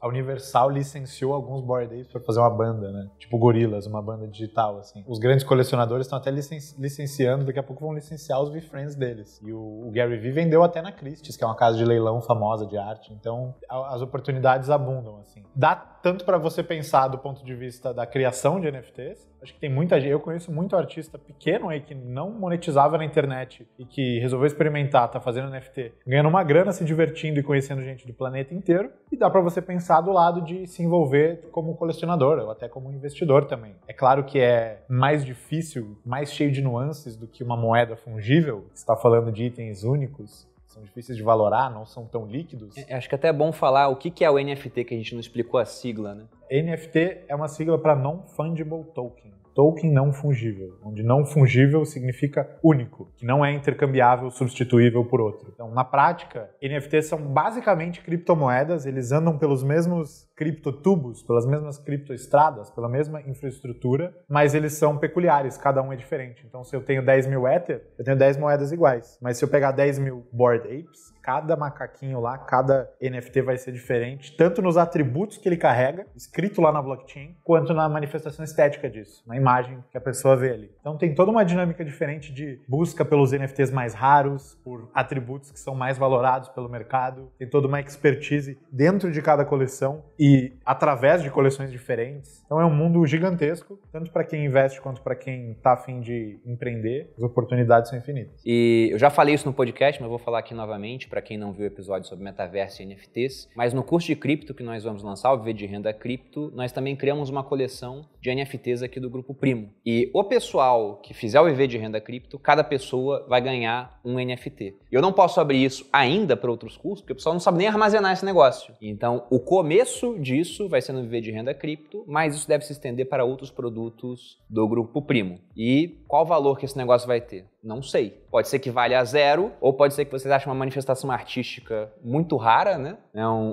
a Universal licenciou alguns Bored Apes para fazer uma banda, né? Tipo Gorillaz, uma banda digital, assim. Os grandes colecionadores estão até licenciando, daqui a pouco vão licenciar os V-Friends deles. E o Gary Vee vendeu até na Christie's, que é uma casa de leilão famosa de arte. Então, as oportunidades abundam, assim. Dá tanto para você pensar do ponto de vista da criação de NFTs. Acho que tem muita gente, eu conheço muito artista pequeno aí que não monetizava na internet e que resolveu experimentar, tá fazendo NFT, ganhando uma grana, se divertindo e conhecendo gente do planeta inteiro. E dá para você pensar do lado de se envolver como colecionador ou até como investidor também. É claro que é mais difícil, mais cheio de nuances do que uma moeda fungível. Você está falando de itens únicos, são difíceis de valorar, não são tão líquidos. Acho que até é bom falar o que é o NFT, que a gente não explicou a sigla, né? NFT é uma sigla para Non-Fungible Token. Token não fungível, onde não fungível significa único, que não é intercambiável, substituível por outro. Então, na prática, NFTs são basicamente criptomoedas, eles andam pelos mesmos criptotubos, pelas mesmas criptoestradas, pela mesma infraestrutura, mas eles são peculiares, cada um é diferente. Então, se eu tenho 10 mil Ether, eu tenho 10 moedas iguais. Mas se eu pegar 10 mil Bored Apes, cada macaquinho lá, cada NFT vai ser diferente, tanto nos atributos que ele carrega, escrito lá na blockchain, quanto na manifestação estética disso, na imagem que a pessoa vê ali. Então tem toda uma dinâmica diferente de busca pelos NFTs mais raros, por atributos que são mais valorados pelo mercado, tem toda uma expertise dentro de cada coleção e através de coleções diferentes. Então é um mundo gigantesco, tanto para quem investe quanto para quem está a fim de empreender. As oportunidades são infinitas. E eu já falei isso no podcast, mas vou falar aqui novamente para quem não viu o episódio sobre metaverso e NFTs. Mas no curso de cripto que nós vamos lançar, o Viver de Renda Cripto, nós também criamos uma coleção de NFTs aqui do Grupo Primo. E o pessoal que fizer o Viver de Renda Cripto, cada pessoa vai ganhar um NFT. Eu não posso abrir isso ainda para outros cursos, porque o pessoal não sabe nem armazenar esse negócio. Então, o começo disso vai ser no Viver de Renda Cripto, mas isso deve se estender para outros produtos do Grupo Primo. E qual o valor que esse negócio vai ter? Não sei. Pode ser que valha zero, ou pode ser que vocês achem uma manifestação artística muito rara, né?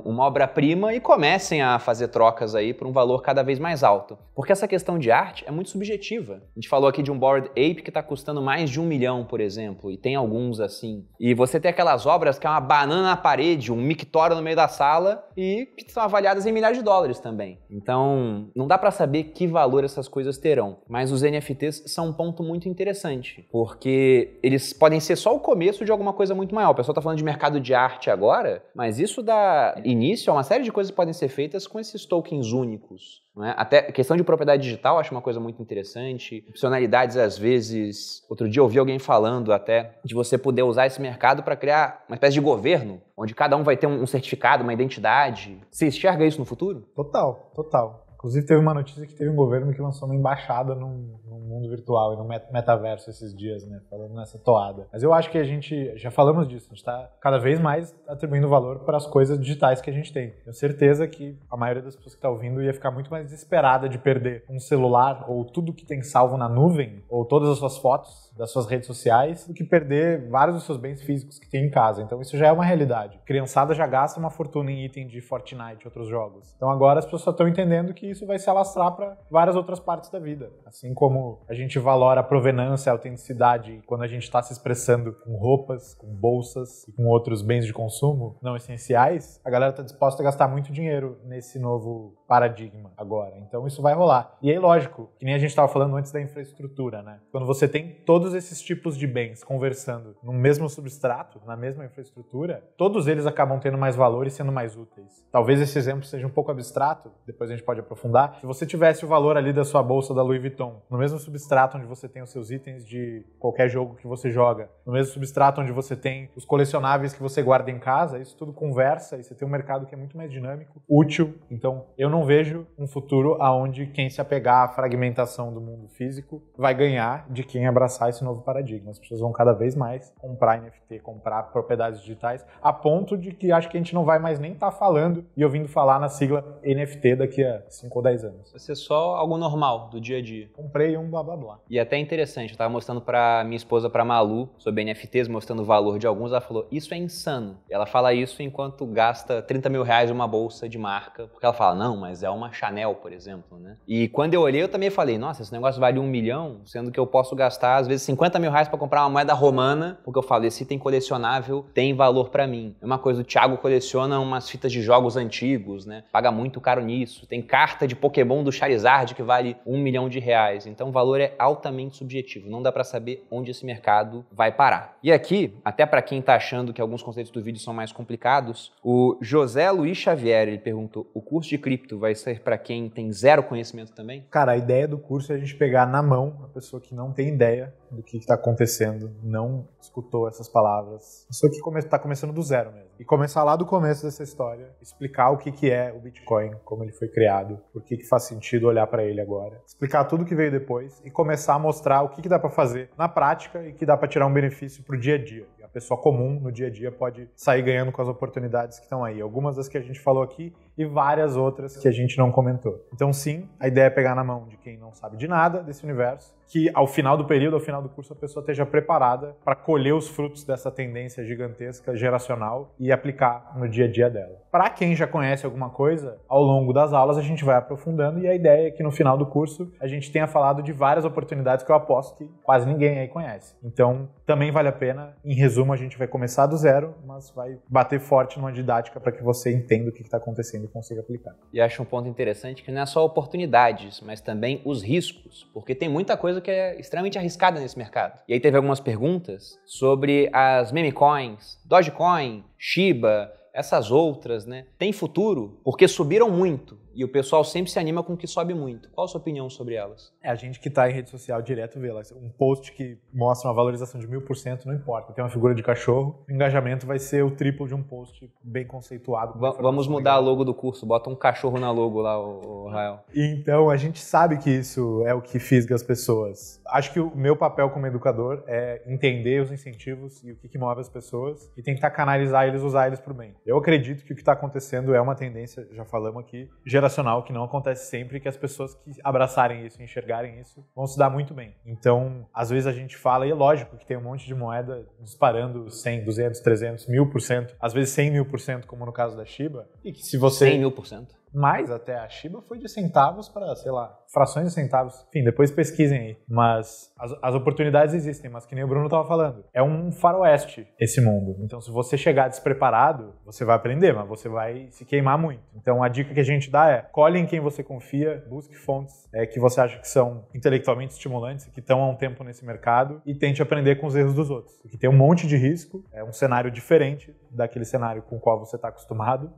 Uma obra-prima, e comecem a fazer trocas aí por um valor cada vez mais alto. Porque essa questão de arte é muito subjetiva. A gente falou aqui de um Bored Ape que está custando mais de 1 milhão, por exemplo, e tem alguns assim. E você tem aquelas obras que é uma banana na parede, um mictório no meio da sala, e que são avaliadas em milhares de dólares também. Então, não dá para saber que valor essas coisas terão. Mas os NFTs são um ponto muito interessante, porque eles podem ser só o começo de alguma coisa muito maior. O pessoal está falando de mercado de arte agora, mas isso dá início a uma série de coisas que podem ser feitas com esses tokens únicos. Não é? Até a questão de propriedade digital, acho uma coisa muito interessante. Opcionalidades, às vezes... Outro dia eu ouvi alguém falando até de você poder usar esse mercado para criar uma espécie de governo, onde cada um vai ter um certificado, uma identidade. Você enxerga isso no futuro? Total, total. Inclusive, teve uma notícia que teve um governo que lançou uma embaixada no mundo virtual e no metaverso esses dias, né? Falando nessa toada. Mas eu acho que a gente, já falamos disso, a gente está cada vez mais atribuindo valor para as coisas digitais que a gente tem. Tenho certeza que a maioria das pessoas que está ouvindo ia ficar muito mais desesperada de perder um celular ou tudo que tem salvo na nuvem, ou todas as suas fotos das suas redes sociais, do que perder vários dos seus bens físicos que tem em casa. Então isso já é uma realidade. Criançada já gasta uma fortuna em item de Fortnite e outros jogos. Então agora as pessoas estão entendendo que isso vai se alastrar para várias outras partes da vida. Assim como a gente valora a provenância, a autenticidade quando a gente está se expressando com roupas, com bolsas e com outros bens de consumo não essenciais, a galera está disposta a gastar muito dinheiro nesse novo paradigma agora. Então isso vai rolar. E aí, lógico, que nem a gente estava falando antes da infraestrutura, né? Quando você tem todos esses tipos de bens conversando no mesmo substrato, na mesma infraestrutura, todos eles acabam tendo mais valor e sendo mais úteis. Talvez esse exemplo seja um pouco abstrato, depois a gente pode aprofundar aprofundar, se você tivesse o valor ali da sua bolsa da Louis Vuitton, no mesmo substrato onde você tem os seus itens de qualquer jogo que você joga, no mesmo substrato onde você tem os colecionáveis que você guarda em casa, isso tudo conversa e você tem um mercado que é muito mais dinâmico, útil. Então, eu não vejo um futuro onde quem se apegar à fragmentação do mundo físico vai ganhar de quem abraçar esse novo paradigma. As pessoas vão cada vez mais comprar NFT, comprar propriedades digitais, a ponto de que acho que a gente não vai mais nem estar falando e ouvindo falar na sigla NFT daqui a 5 ou 10 anos. Vai ser só algo normal, do dia a dia. Comprei um blá blá blá. E até interessante, eu tava mostrando pra minha esposa, pra Malu, sobre NFTs, mostrando o valor de alguns, ela falou, isso é insano. E ela fala isso enquanto gasta 30 mil reais uma bolsa de marca, porque ela fala, não, mas é uma Chanel, por exemplo, né? E quando eu olhei, eu também falei, nossa, esse negócio vale 1 milhão, sendo que eu posso gastar, às vezes, 50 mil reais pra comprar uma moeda romana, porque eu falo, esse item colecionável tem valor pra mim. É uma coisa, o Thiago coleciona umas fitas de jogos antigos, né? Paga muito caro nisso. Tem carta de Pokémon do Charizard que vale 1 milhão de reais. Então o valor é altamente subjetivo. Não dá pra saber onde esse mercado vai parar. E aqui, até pra quem tá achando que alguns conceitos do vídeo são mais complicados, o José Luiz Xavier, ele perguntou, o curso de cripto vai ser pra quem tem zero conhecimento também? Cara, a ideia do curso é a gente pegar na mão a pessoa que não tem ideia do que está acontecendo, não escutou essas palavras, pessoa que está começando do zero mesmo. E começar lá do começo dessa história, explicar o que é o Bitcoin, como ele foi criado, por que faz sentido olhar para ele agora, explicar tudo que veio depois e começar a mostrar o que dá para fazer na prática e que dá para tirar um benefício para o dia a dia. A pessoa comum no dia a dia pode sair ganhando com as oportunidades que estão aí. Algumas das que a gente falou aqui e várias outras que a gente não comentou. Então sim, a ideia é pegar na mão de quem não sabe de nada desse universo, que ao final do período, ao final do curso, a pessoa esteja preparada para colher os frutos dessa tendência gigantesca, geracional e aplicar no dia a dia dela. Para quem já conhece alguma coisa, ao longo das aulas a gente vai aprofundando e a ideia é que no final do curso a gente tenha falado de várias oportunidades que eu aposto que quase ninguém aí conhece. Então também vale a pena. Em resumo, a gente vai começar do zero, mas vai bater forte numa didática para que você entenda o que está acontecendo e consiga aplicar. E acho um ponto interessante que não é só oportunidades, mas também os riscos, porque tem muita coisa que é extremamente arriscada nesse mercado. E aí teve algumas perguntas sobre as meme coins, Dogecoin, Shiba, essas outras, né? Tem futuro? Porque subiram muito. E o pessoal sempre se anima com o que sobe muito. Qual a sua opinião sobre elas? A gente que está em rede social direto vê lá. Um post que mostra uma valorização de 1000%, não importa. Tem uma figura de cachorro, o engajamento vai ser o triplo de um post bem conceituado. Vamos mudar a logo do curso. Bota um cachorro na logo lá, o Rael. Então, a gente sabe que isso é o que fisga as pessoas. Acho que o meu papel como educador é entender os incentivos e o que move as pessoas e tentar canalizar eles, usar eles para o bem. Eu acredito que o que está acontecendo é uma tendência, já falamos aqui, geracional, que não acontece sempre, que as pessoas que abraçarem isso, enxergarem isso, vão se dar muito bem. Então, às vezes a gente fala, e é lógico que tem um monte de moeda disparando 100, 200, 300, 1000%, às vezes 100 mil%, como no caso da Shiba, e que se você... 100 mil%? Mais até, a Shiba foi de centavos para, sei lá, frações de centavos. Enfim, depois pesquisem aí. Mas as oportunidades existem, mas que nem o Bruno estava falando. É um faroeste esse mundo. Então, se você chegar despreparado, você vai aprender, mas você vai se queimar muito. Então, a dica que a gente dá é, colhe em quem você confia, busque fontes que você acha que são intelectualmente estimulantes, que estão há um tempo nesse mercado e tente aprender com os erros dos outros. Porque tem um monte de risco, é um cenário diferente daquele cenário com o qual você está acostumado.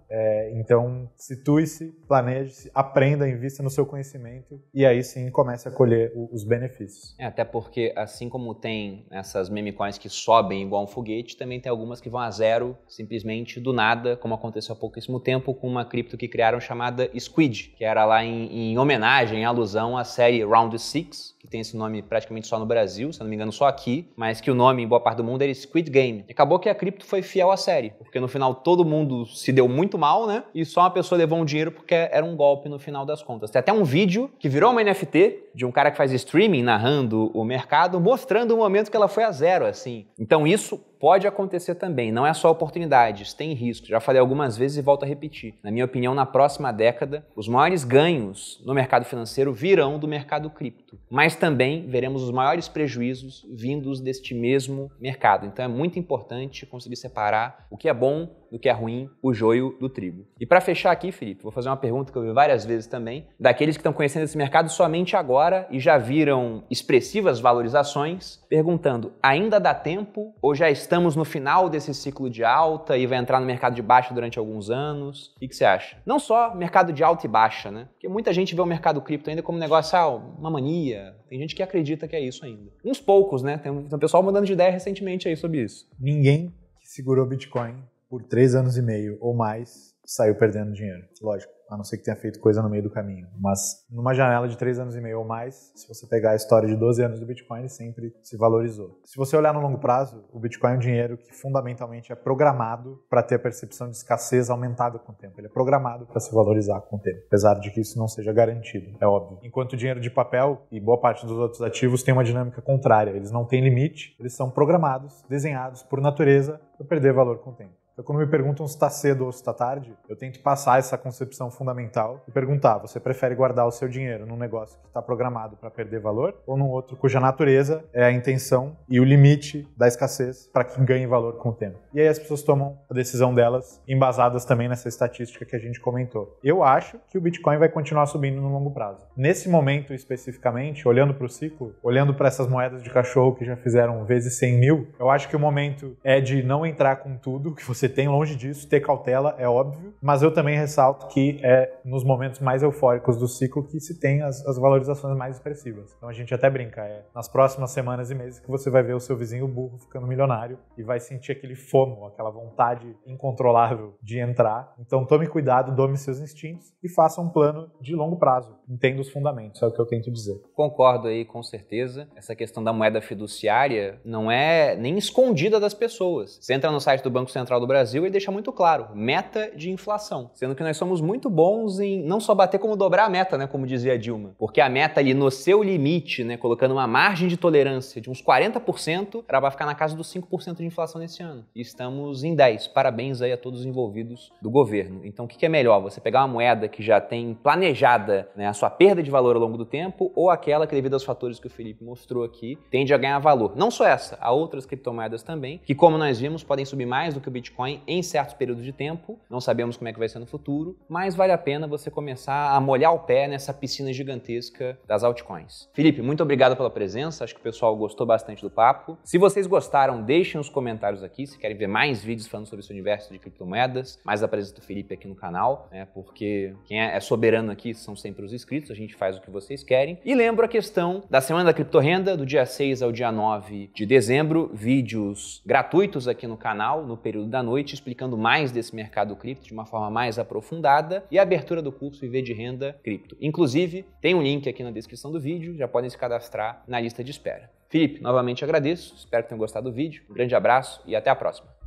Então, situe-se, planeje-se, aprenda, invista no seu conhecimento e aí sim comece a colher os benefícios. Até porque assim como tem essas meme coins que sobem igual um foguete, também tem algumas que vão a zero simplesmente do nada, como aconteceu há pouquíssimo tempo com uma cripto que criaram chamada Squid, que era lá em homenagem, em alusão à série Round 6, que tem esse nome praticamente só no Brasil, se não me engano só aqui, mas que o nome em boa parte do mundo era Squid Game. E acabou que a cripto foi fiel à série, porque no final todo mundo se deu muito mal, né? E só uma pessoa levou um dinheiro porque era um golpe no final das contas. Tem até um vídeo que virou uma NFT de um cara que faz streaming narrando o mercado, mostrando o momento que ela foi a zero, assim. Então isso pode acontecer também, não é só oportunidades, tem riscos. Já falei algumas vezes e volto a repetir. Na minha opinião, na próxima década, os maiores ganhos no mercado financeiro virão do mercado cripto, mas também veremos os maiores prejuízos vindos deste mesmo mercado. Então é muito importante conseguir separar o que é bom do que é ruim, o joio do trigo. E para fechar aqui, Felipe, vou fazer uma pergunta que eu vi várias vezes também, daqueles que estão conhecendo esse mercado somente agora e já viram expressivas valorizações, perguntando, ainda dá tempo ou já estamos no final desse ciclo de alta e vai entrar no mercado de baixa durante alguns anos? O que você acha? Não só mercado de alta e baixa, né? Porque muita gente vê o mercado cripto ainda como um negócio, uma mania. Tem gente que acredita que é isso ainda. Uns poucos, né? Tem um pessoal mudando de ideia recentemente aí sobre isso. Ninguém que segurou Bitcoin por 3 anos e meio ou mais saiu perdendo dinheiro. Lógico, a não ser que tenha feito coisa no meio do caminho. Mas numa janela de 3 anos e meio ou mais, se você pegar a história de 12 anos do Bitcoin, ele sempre se valorizou. Se você olhar no longo prazo, o Bitcoin é um dinheiro que fundamentalmente é programado para ter a percepção de escassez aumentada com o tempo. Ele é programado para se valorizar com o tempo, apesar de que isso não seja garantido, é óbvio. Enquanto o dinheiro de papel e boa parte dos outros ativos tem uma dinâmica contrária. Eles não têm limite, eles são programados, desenhados por natureza para perder valor com o tempo. Então, quando me perguntam se está cedo ou se está tarde, eu tento passar essa concepção fundamental e perguntar, você prefere guardar o seu dinheiro num negócio que está programado para perder valor ou num outro cuja natureza é a intenção e o limite da escassez para que ganhe valor com o tempo? E aí as pessoas tomam a decisão delas embasadas também nessa estatística que a gente comentou. Eu acho que o Bitcoin vai continuar subindo no longo prazo. Nesse momento especificamente, olhando para o ciclo, olhando para essas moedas de cachorro que já fizeram vezes 100 mil, eu acho que o momento é de não entrar com tudo que você tem, longe disso, ter cautela é óbvio, mas eu também ressalto que é nos momentos mais eufóricos do ciclo que se tem as valorizações mais expressivas. Então a gente até brinca, nas próximas semanas e meses que você vai ver o seu vizinho burro ficando milionário e vai sentir aquele FOMO, aquela vontade incontrolável de entrar. Então tome cuidado, dome seus instintos e faça um plano de longo prazo. Entenda os fundamentos, é o que eu tento dizer. Concordo aí, com certeza. Essa questão da moeda fiduciária não é nem escondida das pessoas. Você entra no site do Banco Central do Brasil e deixa muito claro, meta de inflação. Sendo que nós somos muito bons em não só bater como dobrar a meta, né, como dizia a Dilma. Porque a meta ali no seu limite, né, colocando uma margem de tolerância de uns 40%, ela vai ficar na casa dos 5% de inflação nesse ano. E estamos em 10%. Parabéns aí a todos os envolvidos do governo. Então o que é melhor? Você pegar uma moeda que já tem planejada, né, a sua perda de valor ao longo do tempo ou aquela que, devido aos fatores que o Felipe mostrou aqui, tende a ganhar valor. Não só essa, há outras criptomoedas também, que como nós vimos, podem subir mais do que o Bitcoin em certos períodos de tempo, não sabemos como é que vai ser no futuro, mas vale a pena você começar a molhar o pé nessa piscina gigantesca das altcoins. Felipe, muito obrigado pela presença, acho que o pessoal gostou bastante do papo. Se vocês gostaram, deixem os comentários aqui, se querem ver mais vídeos falando sobre esse universo de criptomoedas, mais a presença do Felipe aqui no canal, né, porque quem é soberano aqui são sempre os inscritos, a gente faz o que vocês querem. E lembro a questão da Semana da Criptorrenda, do dia 6 ao dia 9 de dezembro, vídeos gratuitos aqui no canal, no período da noite, explicando mais desse mercado cripto de uma forma mais aprofundada e a abertura do curso Viver de Renda Cripto. Inclusive, tem um link aqui na descrição do vídeo, já podem se cadastrar na lista de espera. Felipe, novamente agradeço, espero que tenham gostado do vídeo, um grande abraço e até a próxima.